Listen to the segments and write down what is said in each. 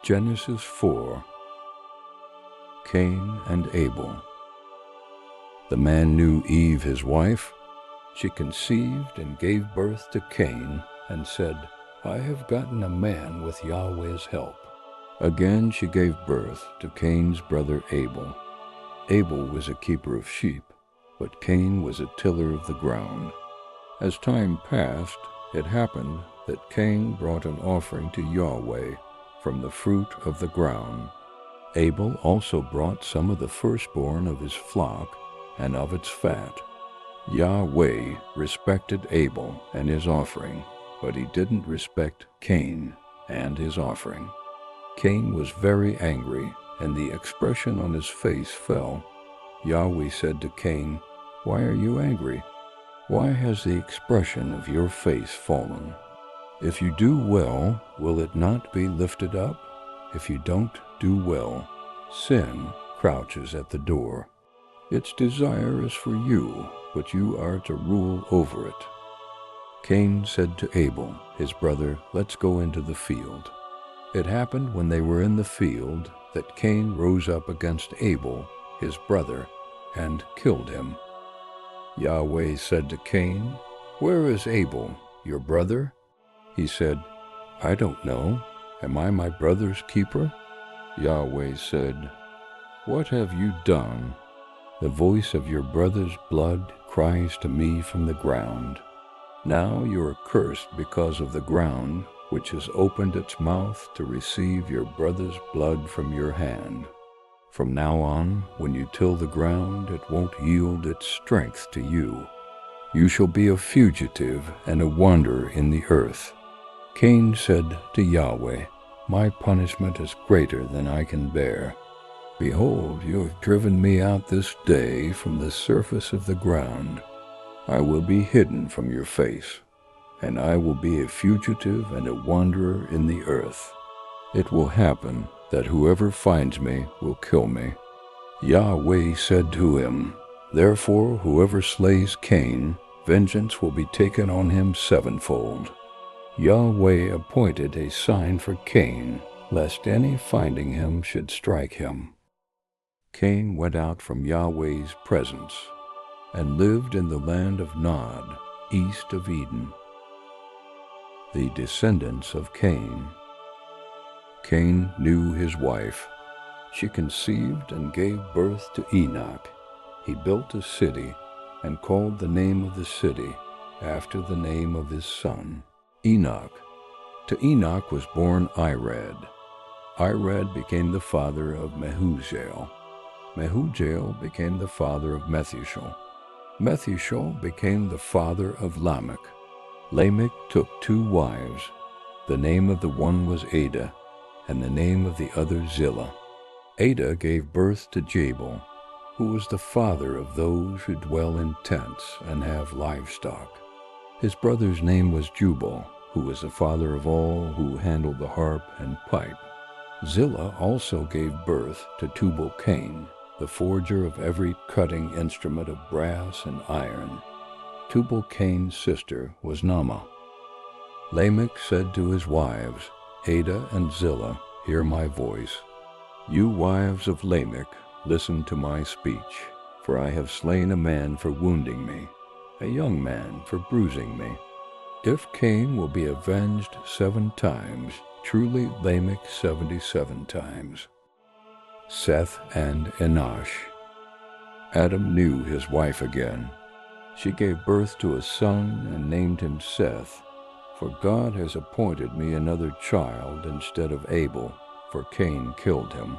Genesis 4. Cain and Abel. The man knew Eve his wife. She conceived and gave birth to Cain, and said, I have gotten a man with Yahweh's help. Again she gave birth to Cain's brother Abel. Abel was a keeper of sheep, but Cain was a tiller of the ground. As time passed, it happened that Cain brought an offering to Yahweh from the fruit of the ground. Abel also brought some of the firstborn of his flock and of its fat. Yahweh respected Abel and his offering, but he didn't respect Cain and his offering. Cain was very angry, and the expression on his face fell. Yahweh said to Cain, Why are you angry? Why has the expression of your face fallen? If you do well, will it not be lifted up? If you don't do well, sin crouches at the door. Its desire is for you, but you are to rule over it. Cain said to Abel, his brother, Let's go into the field. It happened when they were in the field that Cain rose up against Abel, his brother, and killed him. Yahweh said to Cain, Where is Abel, your brother? He said, I don't know. Am I my brother's keeper? Yahweh said, What have you done? The voice of your brother's blood cries to me from the ground. Now you are cursed because of the ground, which has opened its mouth to receive your brother's blood from your hand. From now on, when you till the ground, it won't yield its strength to you. You shall be a fugitive and a wanderer in the earth. Cain said to Yahweh, My punishment is greater than I can bear. Behold, you have driven me out this day from the surface of the ground. I will be hidden from your face, and I will be a fugitive and a wanderer in the earth. It will happen that whoever finds me will kill me. Yahweh said to him, Therefore whoever slays Cain, vengeance will be taken on him sevenfold. Yahweh appointed a sign for Cain, lest any finding him should strike him. Cain went out from Yahweh's presence, and lived in the land of Nod, east of Eden. The descendants of Cain. Cain knew his wife. She conceived and gave birth to Enoch. He built a city, and called the name of the city after the name of his son, Enoch. To Enoch was born Irad. Irad became the father of Mehujael. Mehujael became the father of Methuselah. Methuselah became the father of Lamech. Lamech took 2 wives. The name of the one was Ada, and the name of the other Zillah. Ada gave birth to Jabal, who was the father of those who dwell in tents and have livestock. His brother's name was Jubal, who was the father of all who handled the harp and pipe. Zillah also gave birth to Tubal-Cain, the forger of every cutting instrument of brass and iron. Tubal-Cain's sister was Naamah. Lamech said to his wives, Ada and Zillah, hear my voice. You wives of Lamech, listen to my speech, for I have slain a man for wounding me, a young man for bruising me. If Cain will be avenged 7 times, truly Lamech 77 times. Seth and Enosh. Adam knew his wife again. She gave birth to a son and named him Seth. For God has appointed me another child instead of Abel, for Cain killed him.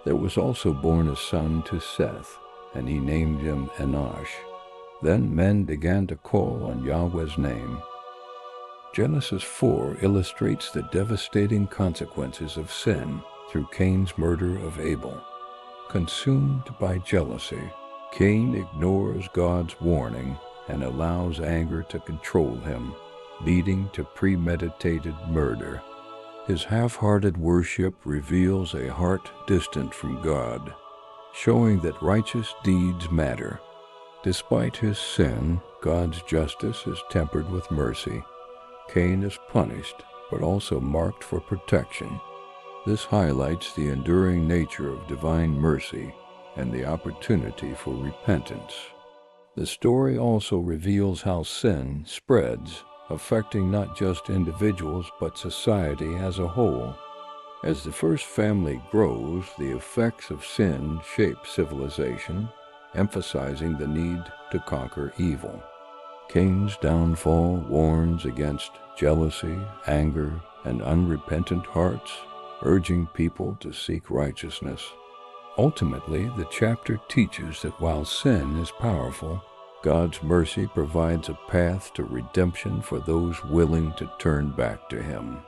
There was also born a son to Seth, and he named him Enosh. Then men began to call on Yahweh's name. Genesis 4 illustrates the devastating consequences of sin through Cain's murder of Abel. Consumed by jealousy, Cain ignores God's warning and allows anger to control him, leading to premeditated murder. His half-hearted worship reveals a heart distant from God, showing that righteous deeds matter. Despite his sin, God's justice is tempered with mercy. Cain is punished, but also marked for protection. This highlights the enduring nature of divine mercy and the opportunity for repentance. The story also reveals how sin spreads, affecting not just individuals but society as a whole. As the first family grows, the effects of sin shape civilization, emphasizing the need to conquer evil. Cain's downfall warns against jealousy, anger, and unrepentant hearts, urging people to seek righteousness. Ultimately, the chapter teaches that while sin is powerful, God's mercy provides a path to redemption for those willing to turn back to Him.